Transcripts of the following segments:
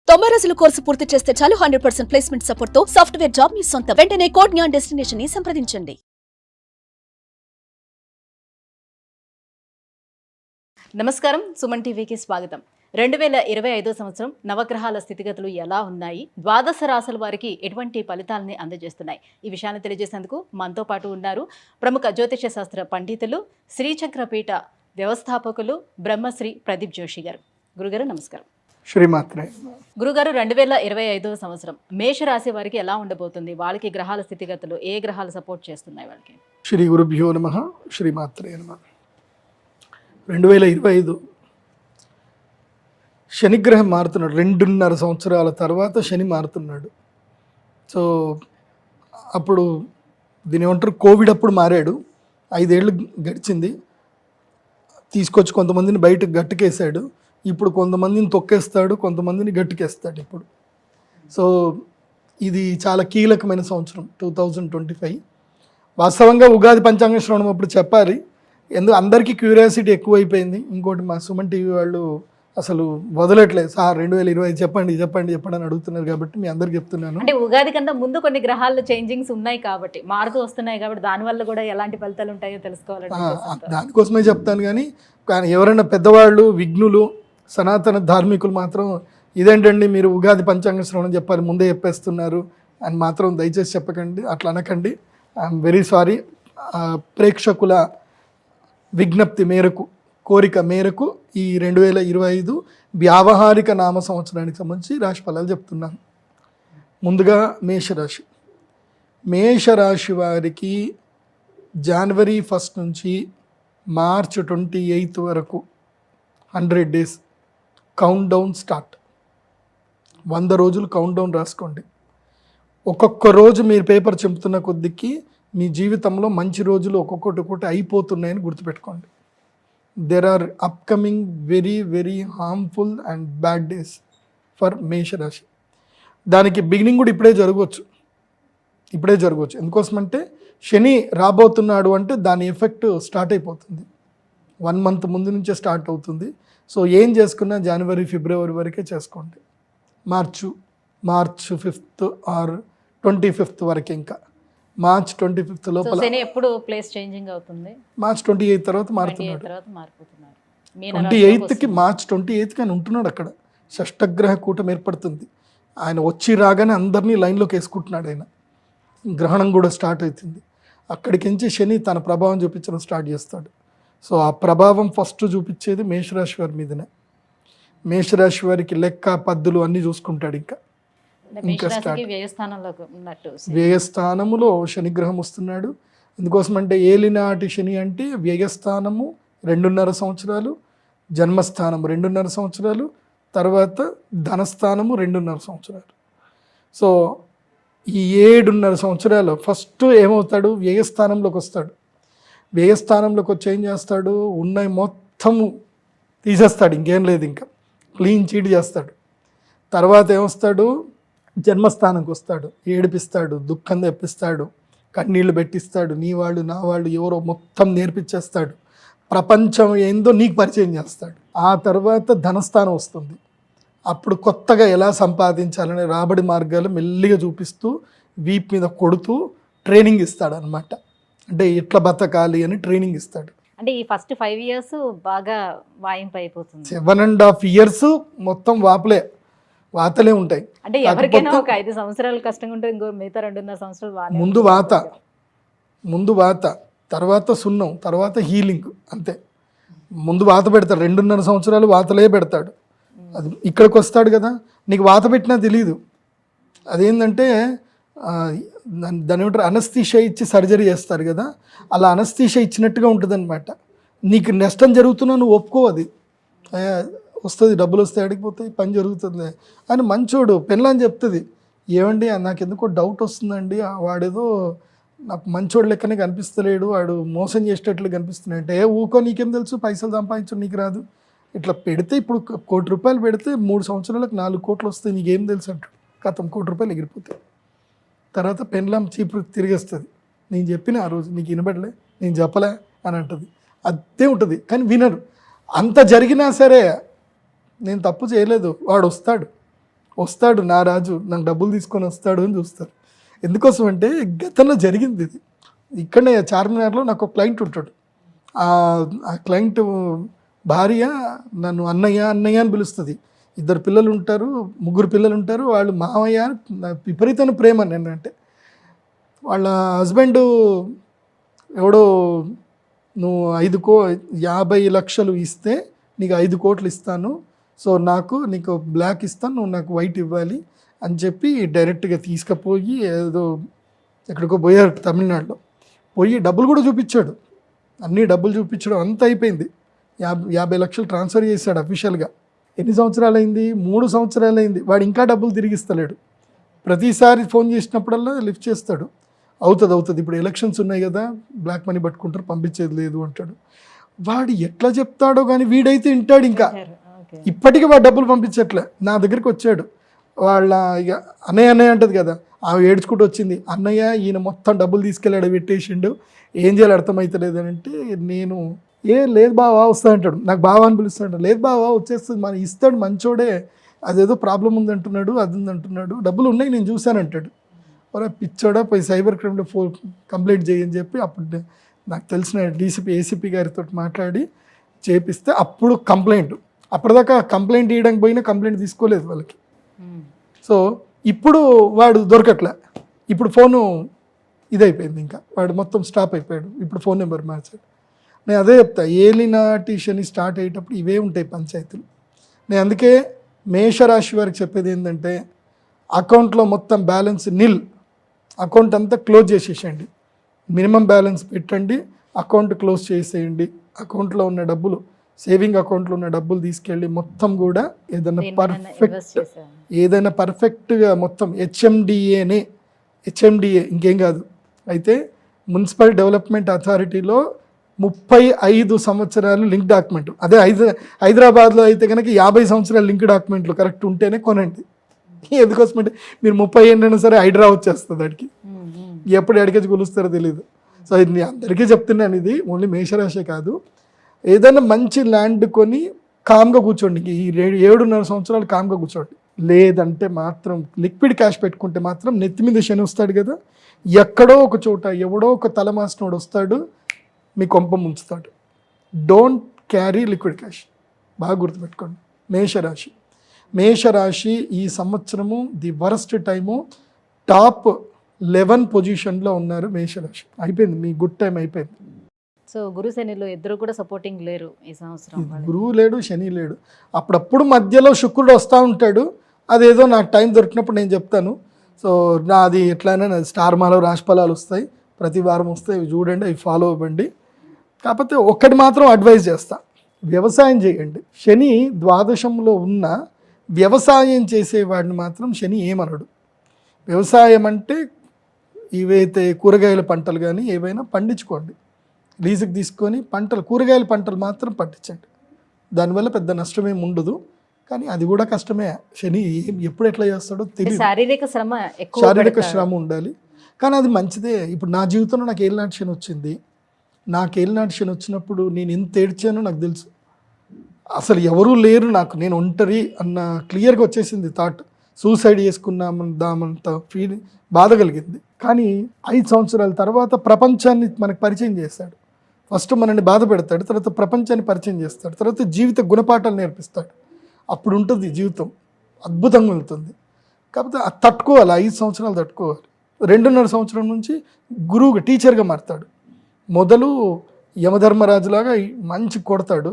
90 రోజుల కోర్సు పూర్తి చేస్తే చాలు 100% ప్లేస్మెంట్ సపోర్ట్ తో సాఫ్ట్వేర్ జాబ్ మీ సొంతం. వెంటనే కోడ్ జ్ఞాన్ డెస్టినేషన్ ని సంప్రదించండి. నమస్కారం, సుమన్ టీవీకి స్వాగతం. 2025 సంవత్సరం నవగ్రహాల స్థితిగతులు ఎలా ఉన్నాయి, ద్వాదశ రాశుల వారికి ఎటువంటి ఫలితాలని అందజేస్తున్నాయి, ఈ విషయాన్ని తెలియజేసేందుకు మనతో పాటు ఉన్నారు ప్రముఖ జ్యోతిష శాస్త్ర పండితులు, శ్రీచక్రపీఠ వ్యవస్థాపకులు బ్రహ్మశ్రీ ప్రదీప్ జోషి గారు. గురుగారు నమస్కారం. శ్రీమాత్రే. గురుగారు, 2025 సంవత్సరం మేషరాశి వారికి ఎలా ఉండబోతుంది? వాళ్ళకి గ్రహాల స్థితిగతులు ఏ గ్రహాలు సపోర్ట్ చేస్తున్నాయి వాళ్ళకి? శ్రీ గురుభ్యో నమః. శ్రీమాత్రే నమః. 2025 శనిగ్రహం మారుతున్నాడు. 2.5 సంవత్సరాల తర్వాత శని మారుతున్నాడు. సో అప్పుడు దీని ఏమంటారు, కోవిడ్ అప్పుడు మారాడు. 5 ఏళ్ళు గడిచింది. తీసుకొచ్చి కొంతమందిని బయటకు గట్టుకేసాడు. ఇప్పుడు కొంతమందిని తొక్కేస్తాడు, కొంతమందిని గట్టుకేస్తాడు ఇప్పుడు. సో ఇది చాలా కీలకమైన సంవత్సరం 2025. వాస్తవంగా ఉగాది పంచాంగ శ్రవణం అప్పుడు చెప్పాలి, అందరికీ క్యూరియాసిటీ ఎక్కువైపోయింది. ఇంకోటి మా సుమన్ టీవీ వాళ్ళు అసలు వదలట్లేదు. సార్ 2025 చెప్పండి చెప్పండి చెప్పండి అని అడుగుతున్నారు. కాబట్టి మీ అందరికి చెప్తున్నాను. అంటే ఉగాది కన్నా ముందు కొన్ని గ్రహాల్లో చేంజింగ్స్ ఉన్నాయి కాబట్టి, మారుతూ వస్తున్నాయి కాబట్టి దానివల్ల కూడా ఎలాంటి ఫలితాలు ఉంటాయో తెలుసుకోవాలంటే దానికోసమే చెప్తాను. కానీ ఎవరైనా పెద్దవాళ్ళు, విఘ్నులు, సనాతన ధార్మికులు మాత్రం ఇదేంటండి మీరు ఉగాది పంచాంగ శ్రవణం చెప్పాలి ముందే చెప్పేస్తున్నారు అని మాత్రం దయచేసి చెప్పకండి, అట్లా అనకండి. I'm very sorry. ప్రేక్షకుల విజ్ఞప్తి మేరకు, కోరిక మేరకు ఈ 2025 వ్యావహారిక నామ సంవత్సరానికి సంబంధించి రాశి ఫలాలు చెప్తున్నాను. ముందుగా మేషరాశి. మేషరాశి వారికి జనవరి 1 నుంచి మార్చ్ 28 వరకు 100 days కౌంట్ డౌన్ స్టార్ట్. 100 రోజులు కౌంట్ డౌన్ రాసుకోండి. ఒక్కొక్క రోజు మీరు పేపర్ చెంపుతున్న కొద్దికి మీ జీవితంలో మంచి రోజులు ఒక్కొక్కటి అయిపోతున్నాయని గుర్తుపెట్టుకోండి. There are upcoming very very harmful and bad days for మేషరాశి. దానికి బిగినింగ్ కూడా ఇప్పుడే జరగవచ్చు. ఎందుకోసమంటే శని రాబోతున్నాడు అంటే దాని ఎఫెక్ట్ స్టార్ట్ అయిపోతుంది. 1 month ముందు నుంచే స్టార్ట్ అవుతుంది. సో ఏం చేసుకున్నా జనవరి, ఫిబ్రవరి వరకే చేసుకోండి. మార్చ్ 5th ఆర్ 25th వరకు. ఇంకా మార్చ్ 25th లోపల ఎప్పుడు ప్లేస్ చేంజింగ్ అవుతుంది. మార్చ్ 28 తర్వాత మారుతున్నాడు. 28కి మార్చ్ 28కి ఆయన ఉంటున్నాడు అక్కడ. షష్టగ్రహ కూటం ఏర్పడుతుంది. ఆయన వచ్చి రాగానే అందరినీ లైన్లోకి వేసుకుంటున్నాడు. ఆయన గ్రహణం కూడా స్టార్ట్ అవుతుంది. అక్కడికించి శని తన ప్రభావం చూపించడం స్టార్ట్ చేస్తాడు. సో ఆ ప్రభావం ఫస్ట్ చూపించేది మేషరాశి వారి మీదనే. మేషరాశి వారికి లెక్క, పద్దులు అన్నీ చూసుకుంటాడు. ఇంకా స్టార్ట్ వ్యయస్థానములో శనిగ్రహం వస్తున్నాడు. ఎందుకోసమంటే ఏలినాటి శని అంటే వ్యయస్థానము 2.5 సంవత్సరాలు, జన్మస్థానం 2.5 సంవత్సరాలు, తర్వాత ధనస్థానము 2.5 సంవత్సరాలు. సో ఈ 7.5 సంవత్సరాలు ఫస్ట్ ఏమవుతాడు, వ్యయస్థానంలోకి వస్తాడు. వ్యయస్థానంలోకి వచ్చి ఏం చేస్తాడు, ఉన్నాయి మొత్తము తీసేస్తాడు. ఇంకేం లేదు, ఇంకా క్లీన్ చీట్ చేస్తాడు. తర్వాత ఏమొస్తాడు, జన్మస్థానంకి వస్తాడు. ఏడిపిస్తాడు, దుఃఖం తెప్పిస్తాడు, కన్నీళ్లు పెట్టిస్తాడు. నీ వాళ్ళు నా వాళ్ళు ఎవరో మొత్తం నేర్పించేస్తాడు. ప్రపంచం ఏందో నీకు పరిచయం చేస్తాడు. ఆ తర్వాత ధనస్థానం వస్తుంది. అప్పుడు కొత్తగా ఎలా సంపాదించాలనే రాబడి మార్గాలు మెల్లిగా చూపిస్తూ వీప్ మీద కొడుతూ ట్రైనింగ్ ఇస్తాడు అనమాట. అంటే ఎట్లా బతకాలి అని ట్రైనింగ్ ఇస్తాడు. అంటే ఈ ఫస్ట్ 5 years బాగా వాయింపు అయిపోతుంది. 7.5 years మొత్తం వాతలే ఉంటాయి. అంటే ఎవరికైనా ఒక 5 సంవత్సరాలు కష్టంగా ఉంటుంది, ఇంకో మిగతా 2.5 సంవత్సరాలు ముందు వాత, తర్వాత సున్నం, తర్వాత హీలింగ్. అంతే. ముందు వాత పెడతాడు. 2.5 సంవత్సరాలు వాతలే పెడతాడు. అది ఇక్కడికి వస్తాడు కదా, నీకు వాత పెట్టినా తెలియదు. అదేంటంటే దాని ఏమంటారు, అనస్థీషియా ఇచ్చి సర్జరీ చేస్తారు కదా, అలా అనస్థీషియా ఇచ్చినట్టుగా ఉంటుంది అనమాట. నీకు నష్టం జరుగుతున్నా నువ్వు ఒప్పుకో, అది వస్తుంది, డబ్బులు వస్తాయి, అడిగిపోతాయి, పని జరుగుతుంది అని మంచోడు. పెళ్ళని చెప్తుంది, ఏమండి నాకు ఎందుకో డౌట్ వస్తుందండి, వాడేదో నాకు మంచోడు లెక్కనే కనిపిస్తలేడు, వాడు మోసం చేసేటట్లు కనిపిస్తున్నాడు అంటే, ఊకో నీకేం తెలుసు, పైసలు సంపాదించడం నీకు రాదు. ఇట్లా పెడితే ఇప్పుడు ₹1 కోటి పెడితే 3 సంవత్సరాలకు 4 కోట్లు వస్తాయి, నీకేం తెలుసు అంటాడు. కథం ₹1 కోటి ఎగిరిపోతాయి. తర్వాత పెన్లాం చీపు తిరిగేస్తుంది. నేను చెప్పిన ఆ రోజు నీకు వినబడలే, నేను చెప్పలే అని అంటుంది. అదే ఉంటుంది. కానీ వినరు. అంత జరిగినా సరే నేను తప్పు చేయలేదు, వాడు వస్తాడు, వస్తాడు నా రాజు నాకు డబ్బులు తీసుకొని వస్తాడు అని చూస్తారు. ఎందుకోసం అంటే గతంలో జరిగింది ఇది. ఇక్కడనే చార్మినార్లో నాకు ఒక క్లయింట్ ఉంటాడు. ఆ క్లయింట్ భార్య నన్ను అన్నయ్య అన్నయ్య అని పిలుస్తుంది. 2 పిల్లలు ఉంటారు, 3 పిల్లలు ఉంటారు. వాళ్ళు మామయ్య విపరీతమైన ప్రేమ నేనంటే. వాళ్ళ హస్బెండ్ ఎవడో నువ్వు 50 లక్షలు ఇస్తే నీకు 5 కోట్లు ఇస్తాను, సో నీకు బ్లాక్ ఇస్తాను, నువ్వు నాకు వైట్ ఇవ్వాలి అని చెప్పి డైరెక్ట్గా తీసుకుపోయి ఏదో ఎక్కడికో పోయారు తమిళనాడులో. పోయి డబ్బులు కూడా చూపించాడు, అన్ని డబ్బులు చూపించడం అంతా అయిపోయింది. 50 లక్షలు ట్రాన్స్ఫర్ చేశాడు అఫీషియల్గా. ఎన్ని సంవత్సరాలు అయింది? 3 సంవత్సరాలు అయింది. వాడు ఇంకా డబ్బులు తిరిగిస్తలేడు. ప్రతిసారి ఫోన్ చేసినప్పుడల్లా లిఫ్ట్ చేస్తాడు, అవుతుంది ఇప్పుడు ఎలక్షన్స్ ఉన్నాయి కదా, బ్లాక్ మనీ పట్టుకుంటారు, పంపించేది లేదు అంటాడు. వాడు ఎట్లా చెప్తాడో కానీ వీడైతే వింటాడు. ఇంకా ఇప్పటికీ వాడు డబ్బులు పంపించట్లే. నా దగ్గరికి వచ్చాడు, వాళ్ళ ఇక అన్నయ్య అంటది కదా, ఆమె ఏడ్చుకుంటూ వచ్చింది, అన్నయ్య ఈయన మొత్తం డబ్బులు తీసుకెళ్ళాడు, పెట్టేసిండు, ఏం చేయాలి అర్థమవుతలేదు అని అంటే, నేను లేదు బావా వస్తా అంటాడు. నాకు బావా అని పిలుస్తాడు. లేదు బావా వచ్చేస్తుంది, మన ఇస్తాడు మంచోడే, అదేదో ప్రాబ్లం ఉందంటున్నాడు, అది ఉందంటున్నాడు, డబ్బులు ఉన్నాయి నేను చూశానంటాడు. ఒరే పిచ్చోడా, పోయి సైబర్ క్రైమ్లో కంప్లైంట్ చేయని చెప్పి అప్పుడు నాకు తెలిసిన డీసీపీ ఏసీపీ గారితో మాట్లాడి చేపిస్తే అప్పుడు కంప్లైంట్. అప్పటిదాకా కంప్లైంట్ ఇవ్వడానికి పోయినా కంప్లైంట్ తీసుకోలేదు వాళ్ళకి. సో ఇప్పుడు వాడు దొరకట్లే. ఇప్పుడు ఫోను ఇదైపోయింది, ఇంకా వాడు మొత్తం స్టాప్ అయిపోయాడు. ఇప్పుడు ఫోన్ నెంబర్ మార్చాడు. నేను అదే చెప్తా, ఏలినాటి శని స్టార్ట్ అయ్యేటప్పుడు ఇవే ఉంటాయి పంచాయతీలు. నేను అందుకే మేషరాశి వారికి చెప్పేది ఏంటంటే, అకౌంట్లో మొత్తం బ్యాలెన్స్ నిల్, అకౌంట్ అంతా క్లోజ్ చేసేసేయండి, మినిమం బ్యాలెన్స్ పెట్టండి, అకౌంట్ క్లోజ్ చేసేయండి. అకౌంట్లో ఉన్న డబ్బులు, సేవింగ్ అకౌంట్లో ఉన్న డబ్బులు తీసుకెళ్ళి మొత్తం కూడా ఏదైనా పర్ఫెక్ట్గా మొత్తం హెచ్ఎండిఏ ఇంకేం కాదు. అయితే మున్సిపల్ డెవలప్మెంట్ అథారిటీలో 35 సంవత్సరాలు లింక్ డాక్యుమెంట్. అదే హైదరాబాద్లో అయితే కనుక 50 సంవత్సరాల లింక్ డాక్యుమెంట్లు కరెక్ట్ ఉంటేనే కొనండి. ఎందుకోసం అంటే మీరు 30 ఏళ్ళైనా సరే హైడ్రా వచ్చేస్తుంది వాడికి, ఎప్పుడు ఎడకేసి కొలుస్తారో తెలియదు. సో ఇది అందరికీ చెప్తున్నాను, ఇది ఓన్లీ మేషరాశే కాదు. ఏదైనా మంచి ల్యాండ్ కొని కామ్గా కూర్చోండి, ఈ 7.5 సంవత్సరాలు కామ్గా కూర్చోండి. లేదంటే మాత్రం లిక్విడ్ క్యాష్ పెట్టుకుంటే మాత్రం నెత్తి మీద శని వస్తాడు కదా, ఎక్కడో ఒక చోట ఎవడో ఒక తలమాసినోడు వస్తాడు, మీ కొంప ముంచుతాడు. డోంట్ క్యారీ లిక్విడ్ క్యాష్, బాగా గుర్తుపెట్టుకోండి. మేషరాశి ఈ సంవత్సరము ది వరస్ట్ టైము, టాప్ 11 పొజిషన్లో ఉన్నారు మేషరాశి. అయిపోయింది, మీ గుడ్ టైం అయిపోయింది. సో గురు శనిలో ఇద్దరు కూడా సపోర్టింగ్ లేరు ఈ సంవత్సరం. గురువు లేడు, శని లేడు. అప్పుడప్పుడు మధ్యలో శుక్రుడు వస్తూ ఉంటాడు, అదేదో నాకు టైం దొరికినప్పుడు నేను చెప్తాను. సో నాది ఎట్లయినా నాది స్టార్ మాలో రాశిఫలాలు వస్తాయి, ప్రతి వారం వస్తాయి, అవి చూడండి, అవి ఫాలో అవ్వండి. కాకపోతే ఒక్కటి మాత్రం అడ్వైజ్ చేస్తా, వ్యవసాయం చేయండి. శని ద్వాదశంలో ఉన్న వ్యవసాయం చేసేవాడిని మాత్రం శని ఏమనడు. వ్యవసాయం అంటే ఇవైతే కూరగాయల పంటలు కానీ ఏవైనా పండించుకోండి, లీజుకి తీసుకొని కూరగాయల పంటలు మాత్రం పండించండి. దానివల్ల పెద్ద నష్టమేమి ఉండదు, కానీ అది కూడా కష్టమే. శని ఎప్పుడు ఎట్లా చేస్తాడో తెలియదు. శారీరక శ్రమ ఉండాలి, కానీ అది మంచిదే. ఇప్పుడు నా జీవితంలో నాకు ఏలినాటి శని వచ్చింది. నాకు ఏలినాటి శని వచ్చినప్పుడు నేను ఎంత ఏడ్చానో నాకు తెలుసు. అసలు ఎవరూ లేరు నాకు, నేను ఒంటరి అన్న క్లియర్గా వచ్చేసింది థాట్. సూసైడ్ చేసుకున్నామంత ఫీల్, బాధ కలిగింది. కానీ 5 సంవత్సరాల తర్వాత ప్రపంచాన్ని మనకు పరిచయం చేస్తాడు. ఫస్ట్ మనల్ని బాధ పెడతాడు, తర్వాత ప్రపంచాన్ని పరిచయం చేస్తాడు, తర్వాత జీవిత గుణపాఠాలు నేర్పిస్తాడు. అప్పుడు ఉంటుంది జీవితం, అద్భుతంగా ఉంటుంది. కాకపోతే అది తట్టుకోవాలి, 5 సంవత్సరాలు తట్టుకోవాలి. 2.5 సంవత్సరం నుంచి గురువుగా టీచర్గా మారుతాడు. మొదలు యమధర్మరాజులాగా మంచి కొడతాడు,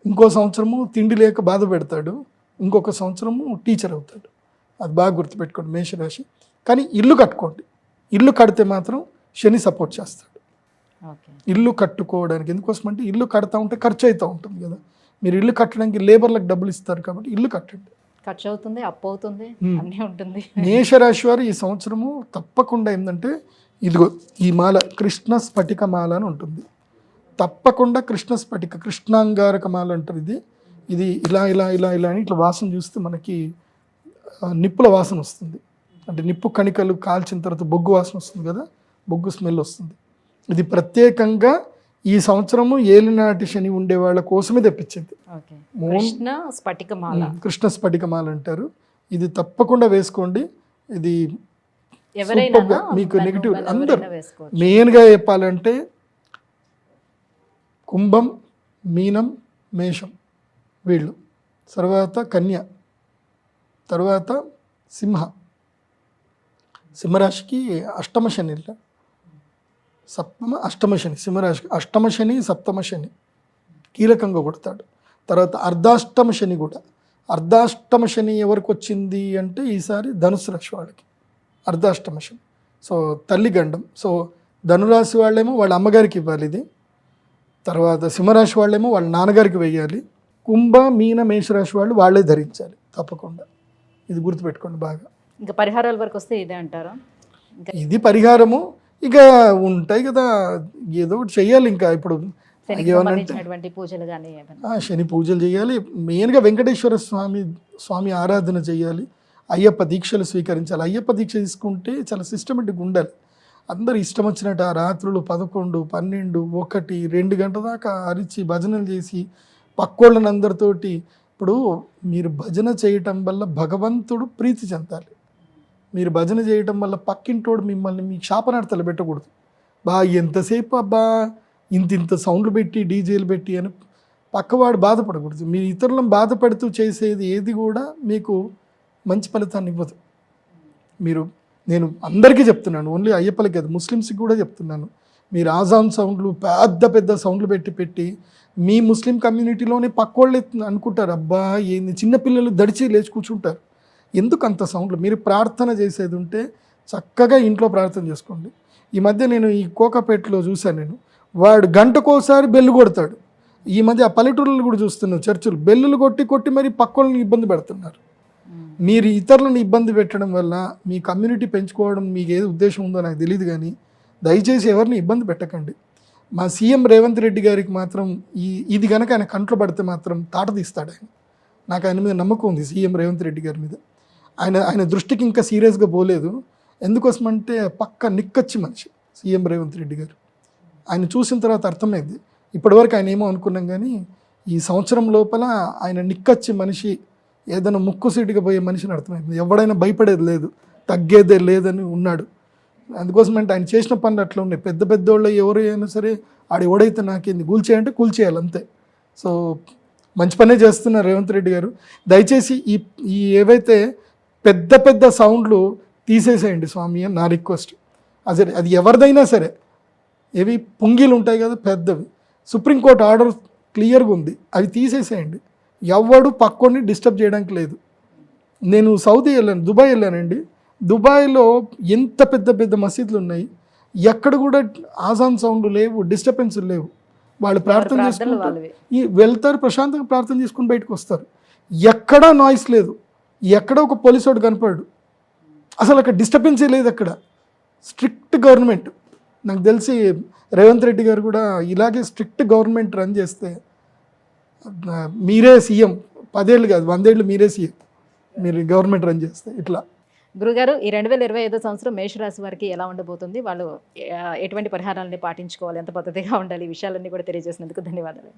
ఇంకో సంవత్సరము తిండి లేక బాధ పెడతాడు, ఇంకొక సంవత్సరము టీచర్ అవుతాడు. అది బాగా గుర్తుపెట్టుకోండి మేషరాశి. కానీ ఇల్లు కట్టుకోండి, ఇల్లు కడితే మాత్రం శని సపోర్ట్ చేస్తాడు. ఇల్లు కట్టుకోవడానికి ఎందుకోసం అంటే ఇల్లు కడతా ఉంటే ఖర్చు అవుతూ ఉంటుంది కదా, మీరు ఇల్లు కట్టడానికి లేబర్లకు డబ్బులు ఇస్తారు కాబట్టి ఇల్లు కట్టండి. ఖర్చు అవుతుంది, అప్పు అవుతుంది, అన్నీ ఉంటుంది. మేషరాశి వారు ఈ సంవత్సరము తప్పకుండా ఏంటంటే, ఇదిగో ఈ మాల కృష్ణ స్ఫటిక మాల అని ఉంటుంది, తప్పకుండా కృష్ణాంగారక మాల అంటారు. ఇది ఇలా ఇలా ఇలా ఇలా అని ఇట్లా వాసన చూస్తే మనకి నిప్పుల వాసన వస్తుంది. అంటే నిప్పు కణికలు కాల్చిన తర్వాత బొగ్గు వాసన వస్తుంది కదా, బొగ్గు స్మెల్ వస్తుంది. ఇది ప్రత్యేకంగా ఈ సంవత్సరము ఏలినాటి శని ఉండే వాళ్ళ కోసమే తెప్పించింది. ఓకే. కృష్ణ స్ఫటికమాల. కృష్ణ స్ఫటికమాల అంటారు. ఇది తప్పకుండా వేసుకోండి. ఇది ఎవరైనా సూపర్గా మీకు నెగిటివ్ అందరూ వేసుకోవచ్చు. మెయిన్గా చెప్పాలంటే కుంభం, మీనం, మేషం వీళ్ళు, తర్వాత కన్య, తర్వాత సింహరాశికి అష్టమ శని, అష్టమ శని, సింహరాశికి అష్టమ శని, సప్తమ శని కీలకంగా కొడతాడు. తర్వాత అర్ధాష్టమ శని కూడా. అర్ధాష్టమ శని ఎవరికి వచ్చింది అంటే ఈసారి ధనుసు రాశి వాళ్ళకి అర్ధాష్టమ శని. సో తల్లి గండం. సో ధనురాశి వాళ్ళేమో వాళ్ళ అమ్మగారికి ఇవ్వాలి ఇది, తర్వాత సింహరాశి వాళ్ళేమో వాళ్ళ నాన్నగారికి వేయాలి, కుంభ, మీన, మేషరాశి వాళ్ళు వాళ్ళే ధరించాలి తప్పకుండా. ఇది గుర్తుపెట్టుకోండి బాగా. ఇంకా పరిహారాల వరకు వస్తే ఇదే అంటారా? ఇది పరిహారము ఇక ఉంటాయి కదా, ఏదో ఒకటి చెయ్యాలి. ఇంకా ఇప్పుడు పూజలు కానీ శని పూజలు చేయాలి, మెయిన్గా వెంకటేశ్వర స్వామి ఆరాధన చేయాలి, అయ్యప్ప దీక్షలు స్వీకరించాలి. అయ్యప్ప దీక్ష తీసుకుంటే చాలా సిస్టమేటిక్గా ఉండాలి. అందరు ఇష్టం వచ్చినట్టు ఆ రాత్రులు 11, 12, 1, 2 గంటల దాకా అరిచి భజనలు చేసి పక్కోళ్ళని అందరితోటి. ఇప్పుడు మీరు భజన చేయటం వల్ల భగవంతుడు ప్రీతి చెందాలి. మీరు భజన చేయటం వల్ల పక్కింటోడు మిమ్మల్ని మీ శాపనార్థాలు పెట్టకూడదు. ఎంతసేపు అబ్బా ఇంత సౌండ్లు పెట్టి డీజేలు పెట్టి అని పక్కవాడు బాధపడకూడదు. మీరు ఇతరులను బాధపడుతూ చేసేది ఏది కూడా మీకు మంచి ఫలితాన్ని ఇవ్వదు. నేను అందరికీ చెప్తున్నాను, ఓన్లీ అయ్యప్పలకి కాదు, ముస్లిమ్స్కి కూడా చెప్తున్నాను. మీరు ఆజాన్ సౌండ్లు పెద్ద సౌండ్లు పెట్టి మీ ముస్లిం కమ్యూనిటీలోనే పక్కోళ్ళు అనుకుంటారు, అబ్బా ఏంది చిన్నపిల్లలు దడిచి లేచి కూర్చుంటారు, ఎందుకు అంత సౌండ్లు. మీరు ప్రార్థన చేసేది ఉంటే చక్కగా ఇంట్లో ప్రార్థన చేసుకోండి. ఈ మధ్య నేను ఈ కోకాపేటలో చూశాను, నేను వాడు గంటకోసారి బెల్లు కొడతాడు. ఈ మధ్య ఆ పల్లెటూరులు కూడా చూస్తున్నాను, చర్చిలు బెల్లులు కొట్టి మరి పక్కోళ్ళని ఇబ్బంది పెడుతున్నారు. మీరు ఇతరులను ఇబ్బంది పెట్టడం వల్ల మీ కమ్యూనిటీ పెంచుకోవడం మీకు ఏది ఉద్దేశం ఉందో నాకు తెలియదు, కానీ దయచేసి ఎవరిని ఇబ్బంది పెట్టకండి. మా సీఎం రేవంత్ రెడ్డి గారికి మాత్రం ఇది కనుక ఆయన కంట్లో పడితే మాత్రం తాట తీస్తాడు ఆయన. నాకు ఆయన మీద నమ్మకం ఉంది, సీఎం రేవంత్ రెడ్డి గారి మీద. ఆయన దృష్టికి ఇంకా సీరియస్గా పోలేదు. ఎందుకోసమంటే పక్క నిక్కచ్చి మనిషి సీఎం రేవంత్ రెడ్డి గారు. ఆయన చూసిన తర్వాత అర్థమైంది. ఇప్పటివరకు ఆయన ఏమో అనుకున్నాం, కానీ ఈ సంవత్సరం లోపల ఆయన నిక్కచ్చి మనిషి, ఏదైనా ముక్కుసీటుగా పోయే మనిషిని అర్థమైంది. ఎవడైనా భయపడేది లేదు, తగ్గేదే లేదని ఉన్నాడు. అందుకోసమంటే ఆయన చేసిన పనులు అట్లా ఉన్నాయి. పెద్దోళ్ళు ఎవరైనా సరే ఎవడైతే నాకేంది కూల్చేయంటే కూల్చేయాలి అంతే. సో మంచి పనే చేస్తున్నారు రేవంత్ రెడ్డి గారు. దయచేసి ఈ ఏవైతే పెద్ద సౌండ్లు తీసేసేయండి స్వామి అని నా రిక్వెస్ట్. అది ఎవరిదైనా సరే, ఏవి పుంగీలు ఉంటాయి కదా పెద్దవి, సుప్రీంకోర్టు ఆర్డర్ క్లియర్గా ఉంది, అవి తీసేసేయండి. ఎవడు పక్కోని డిస్టర్బ్ చేయడానికి లేదు. నేను సౌదీ వెళ్ళాను, దుబాయ్ వెళ్ళానండి. దుబాయ్లో ఎంత పెద్ద మసీదులు ఉన్నాయి, ఎక్కడ కూడా ఆజాన్ సౌండ్ లేవు, డిస్టర్బెన్స్లు లేవు. వాళ్ళు ప్రార్థన చేసుకుంటారు, వెళ్తారు, ప్రశాంతంగా ప్రార్థన చేసుకుని బయటకు వస్తారు. ఎక్కడా నాయిస్ లేదు, ఎక్కడ ఒక పోలీసు వాడు కనపడు, అసలు అక్కడ డిస్టర్బెన్సే లేదు. అక్కడ స్ట్రిక్ట్ గవర్నమెంట్. నాకు తెలిసి రేవంత్ రెడ్డి గారు కూడా ఇలాగే స్ట్రిక్ట్ గవర్నమెంట్ రన్ చేస్తే మీరే సీఎం, 10 ఏళ్ళు కాదు 100 ఏళ్ళు మీరే సీఎం, మీరు గవర్నమెంట్ రన్ చేస్తే. ఇట్లా గురుగారు, ఈ 2025 సంవత్సరం మేషరాశి వారికి ఎలా ఉండబోతుంది, వాళ్ళు ఎటువంటి పరిహారాలని పాటించుకోవాలి, ఎంత పద్ధతిగా ఉండాలి, ఈ విషయాలన్నీ కూడా తెలియజేసినందుకు ధన్యవాదాలు.